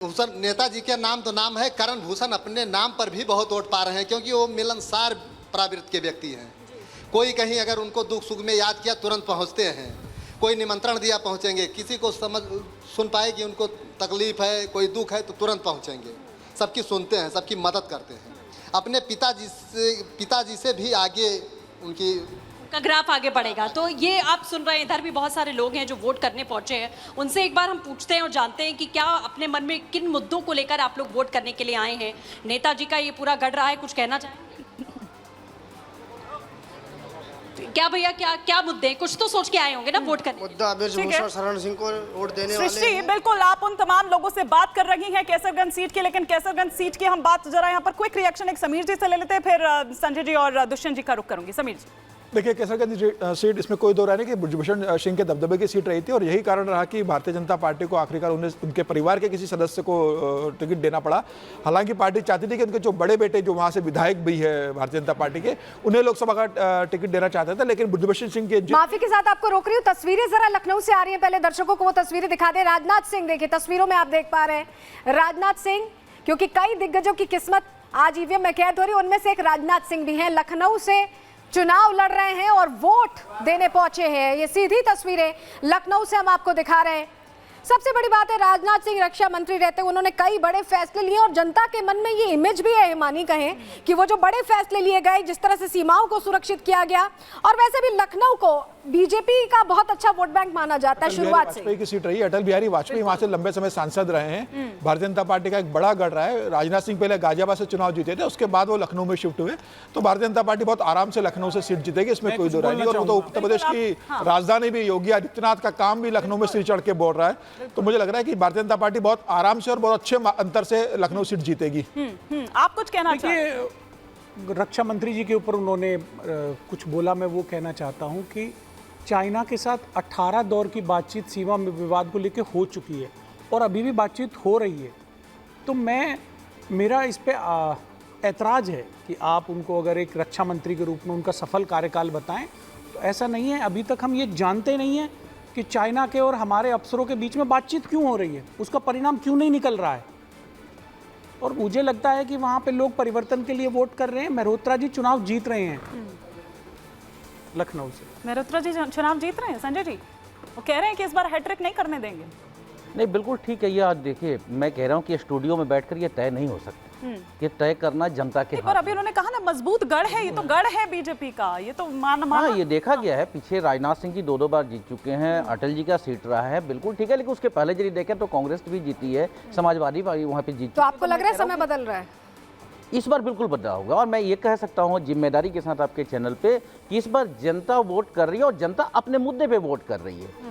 भूषण नेताजी के नाम तो नाम है, करण भूषण अपने नाम पर भी बहुत वोट पा रहे हैं क्योंकि वो मिलनसार प्रवृत्ति के व्यक्ति हैं। कोई कहीं अगर उनको दुख सुख में याद किया तुरंत पहुंचते हैं, कोई निमंत्रण दिया पहुंचेंगे, किसी को सुन पाए कि उनको तकलीफ है, कोई दुख है तो तुरंत पहुंचेंगे, सबकी सुनते हैं, सबकी मदद करते हैं। अपने पिताजी से भी आगे उनकी का ग्राफ आगे बढ़ेगा। तो ये आप सुन रहे हैं, इधर भी बहुत सारे लोग हैं जो वोट करने पहुंचे हैं। उनसे एक बार हम पूछते हैं और जानते हैं कि क्या अपने मन में किन मुद्दों को लेकर आप लोग वोट करने के लिए आए हैं। नेताजी का ये पूरा गढ़ रहा है, कुछ कहना चाहेंगे? क्या भैया, क्या मुद्दे हैं? कुछ तो सोच के आए होंगे ना वोट करने। मुद्दा ब्रजभूषण शरण सिंह को वोट देने वाले सृष्टि, हैं। बिल्कुल आप उन तमाम लोगों से बात कर रही हैं केसरगंज सीट की, लेकिन केसरगंज सीट की हम बात जरा यहाँ पर क्विक रिएक्शन एक समीर जी से ले लेते हैं, फिर संजय जी और दुष्यंत जी का रुख करूंगी। समीर जी। देखिए, केसरगंज सीट, इसमें कोई दो राय नहीं कि ब्रजभूषण सिंह के दबदबे की सीट रही थी और यही कारण रहा कि भारतीय जनता पार्टी को आखिरकार उनके परिवार के किसी सदस्य को टिकट देना पड़ा। हालांकि पार्टी चाहती थी कि उनके जो बड़े बेटे जो वहां से विधायक भी है भारतीय जनता पार्टी के, उन्हें लोकसभा का टिकट देना चाहते थे, लेकिन ब्रजभूषण सिंह के माफी के साथ आपको रोक रही हूँ, तस्वीरें जरा लखनऊ से आ रही हैं, पहले दर्शकों को वो तस्वीरें दिखा दे। राजनाथ सिंह, देखिए तस्वीरों में आप देख पा रहे हैं राजनाथ सिंह, क्योंकि कई दिग्गजों की किस्मत आज ईवीएम में कैद हो रही है, उनमें से एक राजनाथ सिंह भी हैं। लखनऊ से चुनाव लड़ रहे हैं और वोट देने पहुंचे हैं। ये सीधी तस्वीरें लखनऊ से हम आपको दिखा रहे हैं। सबसे बड़ी बात है, राजनाथ सिंह रक्षा मंत्री रहते हुए उन्होंने कई बड़े फैसले लिए और जनता के मन में ये इमेज भी है, मानी कहें कि वो जो बड़े फैसले लिए गए, जिस तरह से सीमाओं को सुरक्षित किया गया, और वैसे भी लखनऊ को बीजेपी का बहुत अच्छा वोट बैंक माना जाता है शुरुआत से। की सीट रही, अटल बिहारी वाजपेयी वहां से लंबे समय सांसद रहे हैं। भारतीय जनता पार्टी का एक बड़ा गढ़ रहा है। राजनाथ सिंह पहले गाजियाबाद से चुनाव जीते थे, उसके बाद वो लखनऊ में शिफ्ट हुए, तो भारतीय जनता पार्टी बहुत आराम से लखनऊ से सीट जीतेगी, इसमें कोई दो राय नहीं। और वो तो उत्तर प्रदेश की राजधानी भी, योगी आदित्यनाथ का काम भी लखनऊ में सिर चढ़ के बोल रहा है। तो मुझे लग रहा है कि भारतीय जनता पार्टी बहुत आराम से और बहुत अच्छे अंतर से लखनऊ सीट जीतेगी। आप कुछ कहना चाहिए? रक्षा मंत्री जी के ऊपर उन्होंने कुछ बोला, मैं वो कहना चाहता हूं कि चाइना के साथ 18 दौर की बातचीत सीमा में विवाद को लेकर हो चुकी है और अभी भी बातचीत हो रही है। तो मेरा इस पे ऐतराज़ है कि आप उनको अगर एक रक्षा मंत्री के रूप में उनका सफल कार्यकाल बताएं, तो ऐसा नहीं है। अभी तक हम ये जानते नहीं हैं कि चाइना के और हमारे अफसरों के बीच में बातचीत क्यों हो रही है, उसका परिणाम क्यों नहीं निकल रहा है। और मुझे लगता है कि वहाँ पे लोग परिवर्तन के लिए वोट कर रहे हैं। मल्होत्रा जी चुनाव जीत रहे हैं लखनऊ से। मल्होत्रा जी चुनाव जीत रहे हैं। संजय जी, वो कह रहे हैं कि इस बार हैट्रिक नहीं करने देंगे। नहीं, बिल्कुल ठीक है। ये आज देखिए, मैं कह रहा हूँ कि स्टूडियो में बैठकर ये तय नहीं हो सकता। ये तय करना जनता के हाथ पर अभी उन्होंने कहा ना, मजबूत गढ़ है, ये तो गढ़ है बीजेपी का, ये तो हाँ, ये देखा गया है। पीछे राजनाथ सिंह जी 2 बार जीत चुके हैं, अटल जी का सीट रहा है, बिल्कुल ठीक है। लेकिन उसके पहले यदि देखें तो कांग्रेस भी जीती है, समाजवादी पार्टी वहाँ पे जीती। तो आपको लग रहा है समय बदल रहा है? इस बार बिल्कुल बदला होगा और मैं ये कह सकता हूँ जिम्मेदारी के साथ आपके चैनल पे कि इस बार जनता वोट कर रही है और जनता अपने मुद्दे पे वोट कर रही है।